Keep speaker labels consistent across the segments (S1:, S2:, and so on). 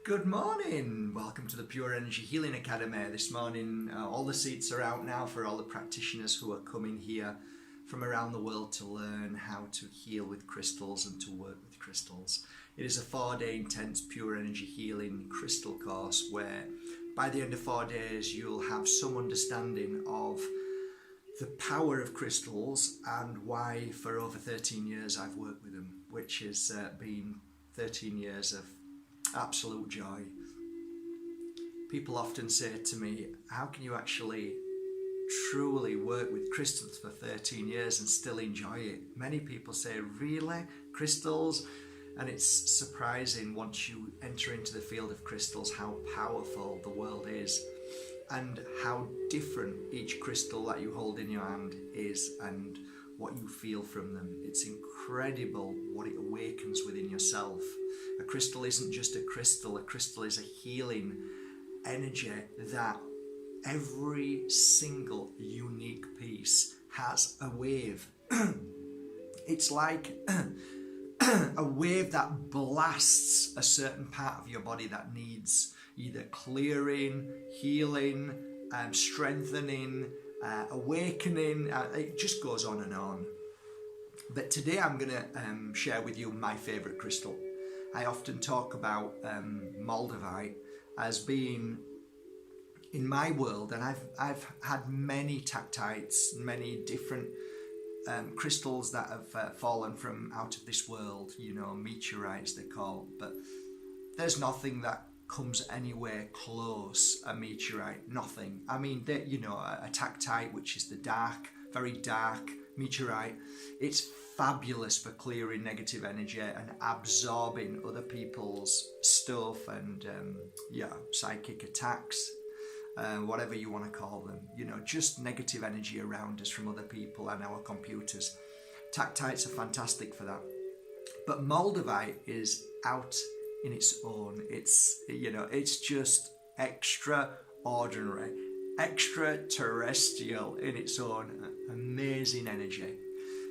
S1: Good morning, welcome to the Pure Energy Healing Academy. This morning all the seats are out now for all the practitioners who are coming here from around the world to learn how to heal with crystals and to work with crystals. It is a 4-day intense pure energy healing crystal course where by the end of 4 days you'll have some understanding of the power of crystals and why for over 13 years I've worked with them, which has been 13 years of absolute joy. People often say to me, how can you actually truly work with crystals for 13 years and still enjoy it? Many people say, really? Crystals? And it's surprising once you enter into the field of crystals how powerful the world is and how different each crystal that you hold in your hand is and what you feel from them. It's incredible what it awakens within yourself. A crystal isn't just a crystal is a healing energy that every single unique piece has a wave. It's like a wave that blasts a certain part of your body that needs either clearing, healing, strengthening, awakening. It just goes on and on. But today I'm going to share with you my favourite crystal. I often talk about Moldavite as being, in my world, and I've had many tactites, many different crystals that have fallen from out of this world, you know, meteorites they're called, but there's nothing that comes anywhere close a meteorite. Nothing. I mean, you know, a tactite, which is the dark, very dark meteorite, it's fabulous for clearing negative energy and absorbing other people's stuff and psychic attacks, whatever you want to call them, you know, just negative energy around us from other people and our computers. Tactites are fantastic for that, but Moldavite is out in its own. It's, you know, it's just extraordinary, extraterrestrial in its own, amazing energy.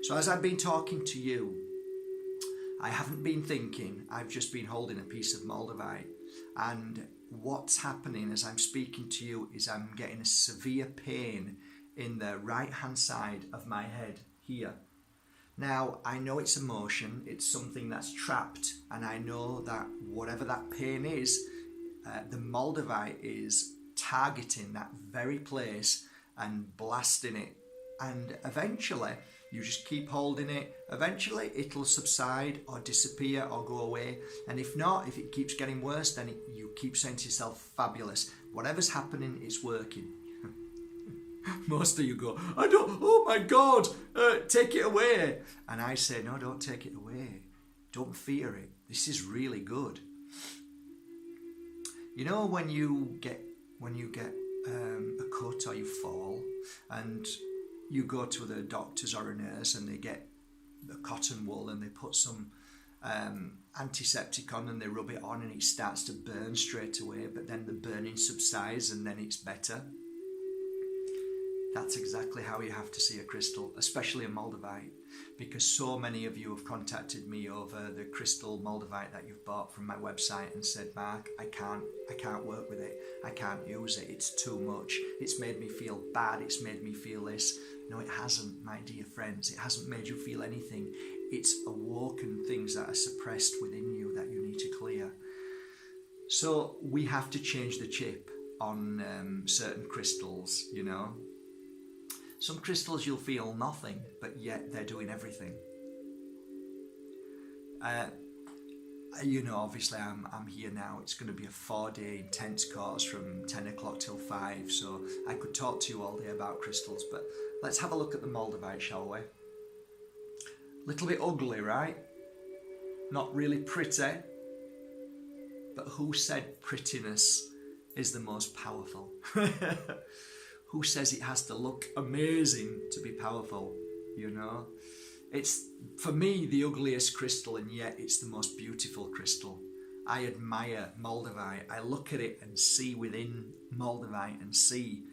S1: So as I've been talking to you, I haven't been thinking, I've just been holding a piece of Moldavite, and what's happening as I'm speaking to you is I'm getting a severe pain in the right hand side of my head here. Now, I know it's emotion, it's something that's trapped, and I know that whatever that pain is, the Moldavite is targeting that very place and blasting it. And eventually, you just keep holding it. Eventually, it'll subside or disappear or go away. And if not, if it keeps getting worse, then you keep saying to yourself, fabulous. Whatever's happening, it's working. Most of you go, oh my God, take it away. And I say, no, don't take it away. Don't fear it. This is really good. You know, when you get a cut or you fall and you go to the doctors or a nurse and they get the cotton wool and they put some antiseptic on and they rub it on and it starts to burn straight away, but then the burning subsides and then it's better. That's exactly how you have to see a crystal, especially a Moldavite, because so many of you have contacted me over the crystal Moldavite that you've bought from my website and said, Mark, I can't work with it. I can't use it. It's too much. It's made me feel bad. It's made me feel this. No, it hasn't, my dear friends. It hasn't made you feel anything. It's awoken things that are suppressed within you that you need to clear. So we have to change the chip on certain crystals, you know. Some crystals you'll feel nothing, but yet they're doing everything. You know, obviously I'm here now. It's going to be a 4-day intense course from 10 o'clock till 5, so I could talk to you all day about crystals, but let's have a look at the Moldavite, shall we? Little bit ugly, right? Not really pretty, but who said prettiness is the most powerful? Who says it has to look amazing to be powerful, you know? It's, for me, the ugliest crystal, and yet it's the most beautiful crystal. I admire Moldavite. I look at it and see within Moldavite and see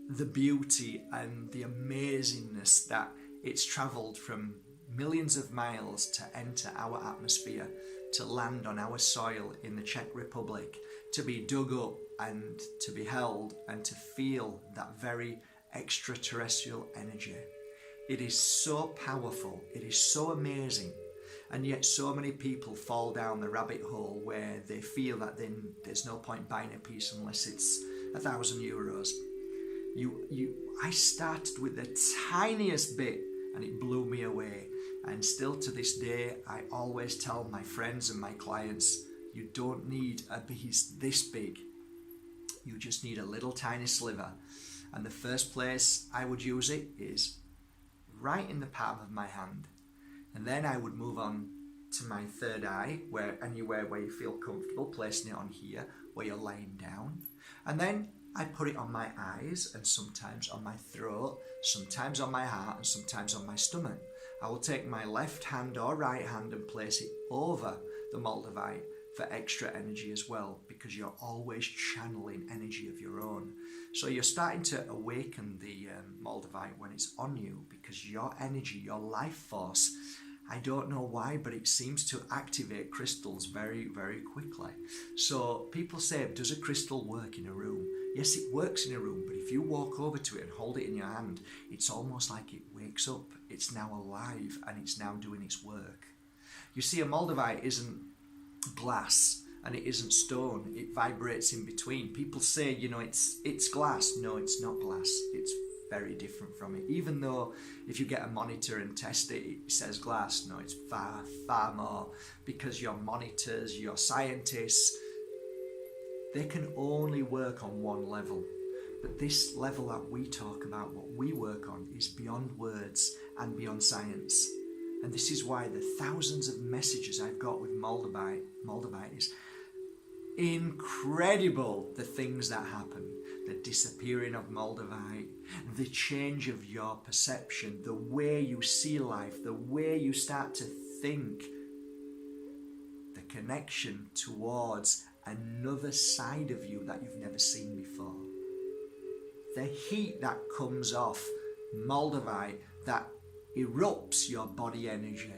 S1: the beauty and the amazingness that it's travelled from millions of miles to enter our atmosphere to land on our soil in the Czech Republic, to be dug up and to be held and to feel that very extraterrestrial energy. It is so powerful, it is so amazing, and yet so many people fall down the rabbit hole where they feel that then there's no point buying a piece unless it's €1,000. I started with the tiniest bit and it blew me away. And still to this day, I always tell my friends and my clients, you don't need a piece this big. You just need a little tiny sliver. And the first place I would use it is right in the palm of my hand. And then I would move on to my third eye, anywhere where you feel comfortable, placing it on here, where you're lying down. And then I put it on my eyes, and sometimes on my throat, sometimes on my heart, and sometimes on my stomach. I will take my left hand or right hand and place it over the Moldavite for extra energy as well, because you're always channeling energy of your own. So you're starting to awaken the Moldavite when it's on you, because your energy, your life force, I don't know why, but it seems to activate crystals very, very quickly. So people say, does a crystal work in a room? Yes, it works in a room, but if you walk over to it and hold it in your hand, it's almost like it wakes up. It's now alive and it's now doing its work. You see, a Moldavite isn't glass and it isn't stone. It vibrates in between. People say, it's glass. No, it's not glass. It's very different from it. Even though if you get a monitor and test it, it says glass. No, it's far, far more, because your monitors, your scientists, they can only work on one level. But this level that we talk about, what we work on, is beyond words and beyond science. And this is why the thousands of messages I've got with Moldavite is incredible, the things that happen. The disappearing of Moldavite, the change of your perception, the way you see life, the way you start to think, the connection towards another side of you that you've never seen before. The heat that comes off Moldavite, that erupts your body energy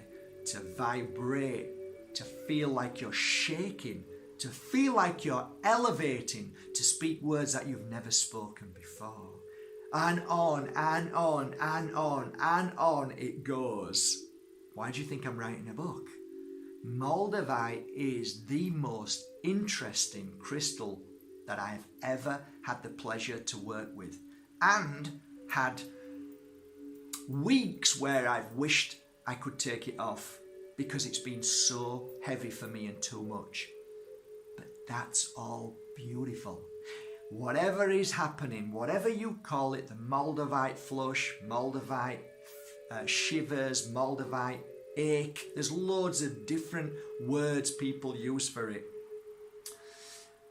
S1: to vibrate, to feel like you're shaking, to feel like you're elevating, to speak words that you've never spoken before. And on and on and on and on it goes. Why do you think I'm writing a book? Moldavite is the most interesting crystal that I have ever had the pleasure to work with, and had weeks where I've wished I could take it off because it's been so heavy for me and too much. But that's all beautiful. Whatever is happening, whatever you call it, the Moldavite flush, Moldavite shivers, Moldavite ache, there's loads of different words people use for it.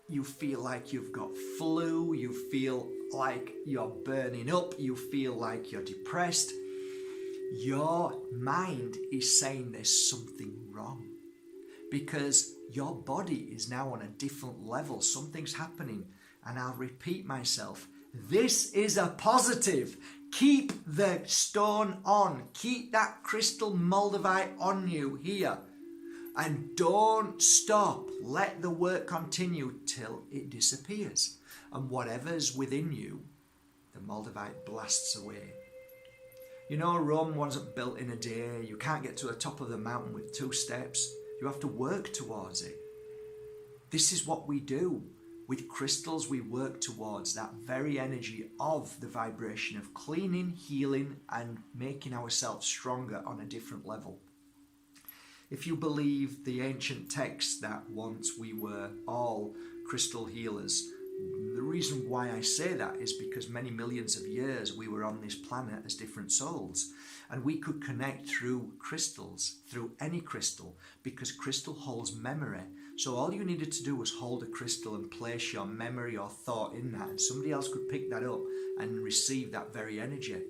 S1: You feel like you've got flu, you feel like you're burning up, you feel like you're depressed. Your mind is saying there's something wrong, because your body is now on a different level. Something's happening. And I'll repeat myself. This is a positive. Keep the stone on. Keep that crystal Moldavite on you here. And don't stop. Let the work continue till it disappears. And whatever's within you, the Moldavite blasts away. You know, Rome wasn't built in a day. You can't get to the top of the mountain with 2 steps. You have to work towards it. This is what we do. With crystals, we work towards that very energy of the vibration of cleaning, healing, and making ourselves stronger on a different level. If you believe the ancient texts that once we were all crystal healers, the reason why I say that is because many millions of years we were on this planet as different souls, and we could connect through crystals, through any crystal, because crystal holds memory. So all you needed to do was hold a crystal and place your memory or thought in that, and somebody else could pick that up and receive that very energy.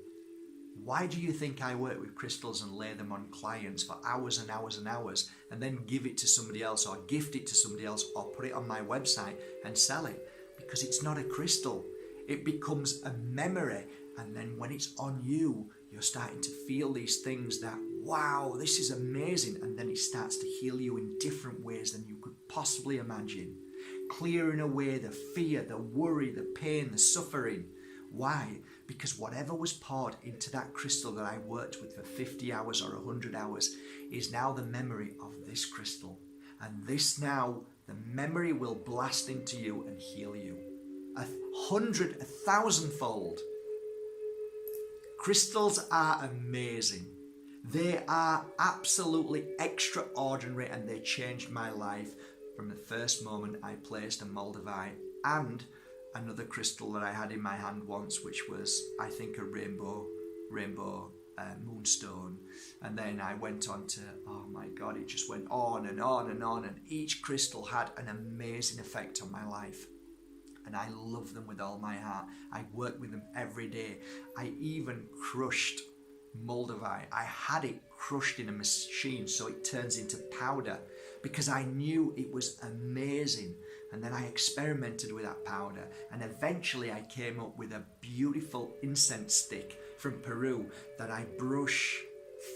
S1: Why do you think I work with crystals and lay them on clients for hours and hours and hours, and then give it to somebody else or gift it to somebody else or put it on my website and sell it? Because it's not a crystal. It becomes a memory, and then when it's on you, you're starting to feel these things that, wow, this is amazing. And then it starts to heal you in different ways than you could possibly imagine. Clearing away the fear, the worry, the pain, the suffering. Why? Because whatever was poured into that crystal that I worked with for 50 hours or 100 hours is now the memory of this crystal. And this now, the memory will blast into you and heal you. 100, 1,000-fold. Crystals are amazing. They are absolutely extraordinary, and they changed my life from the first moment I placed a Moldavite and another crystal that I had in my hand once, which was, I think, a rainbow moonstone. And then I went on to, oh my God, it just went on and on and on, and each crystal had an amazing effect on my life. And I love them with all my heart. I work with them every day. I even crushed Moldavite. I had it crushed in a machine so it turns into powder, because I knew it was amazing. And then I experimented with that powder, and eventually I came up with a beautiful incense stick from Peru that I brush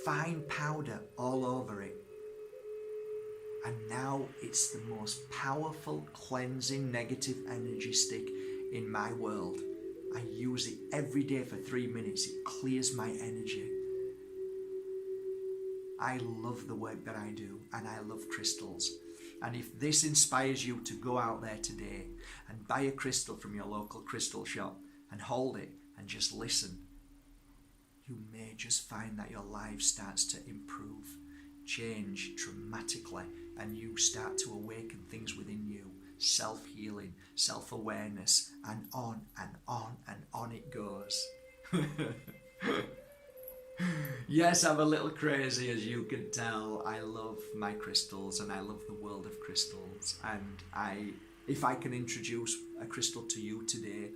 S1: fine powder all over it. And now it's the most powerful cleansing negative energy stick in my world. I use it every day for 3 minutes. It clears my energy. I love the work that I do, and I love crystals. And if this inspires you to go out there today and buy a crystal from your local crystal shop and hold it and just listen, you may just find that your life starts to improve, change dramatically, and you start to awaken things within you. Self-healing, self-awareness, and on and on and on it goes. Yes, I'm a little crazy, as you can tell. I love my crystals, and I love the world of crystals. And if I can introduce a crystal to you today,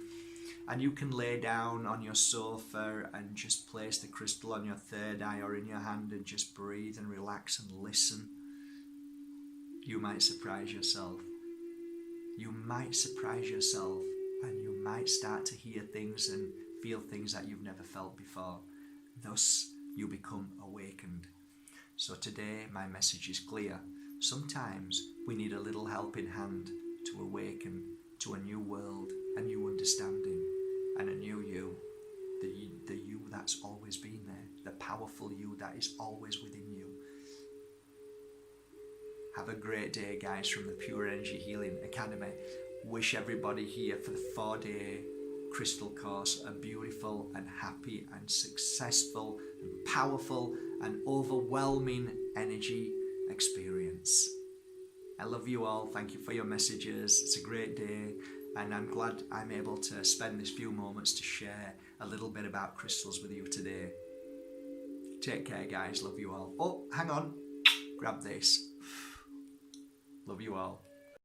S1: and you can lay down on your sofa and just place the crystal on your third eye or in your hand and just breathe and relax and listen, you might surprise yourself. You might surprise yourself, and you might start to hear things and feel things that you've never felt before. Thus, you become awakened. So today, my message is clear. Sometimes we need a little helping hand to awaken to a new world, a new understanding, and a new you. The you that's always been there. The powerful you that is always within you. Have a great day, guys, from the Pure Energy Healing Academy. Wish everybody here for the 4-day crystal course a beautiful and happy and successful and powerful and overwhelming energy experience. I love you all. Thank you for your messages. It's a great day, and I'm glad I'm able to spend this few moments to share a little bit about crystals with you today. Take care, guys. Love you all. Oh, hang on. Grab this. Love you all.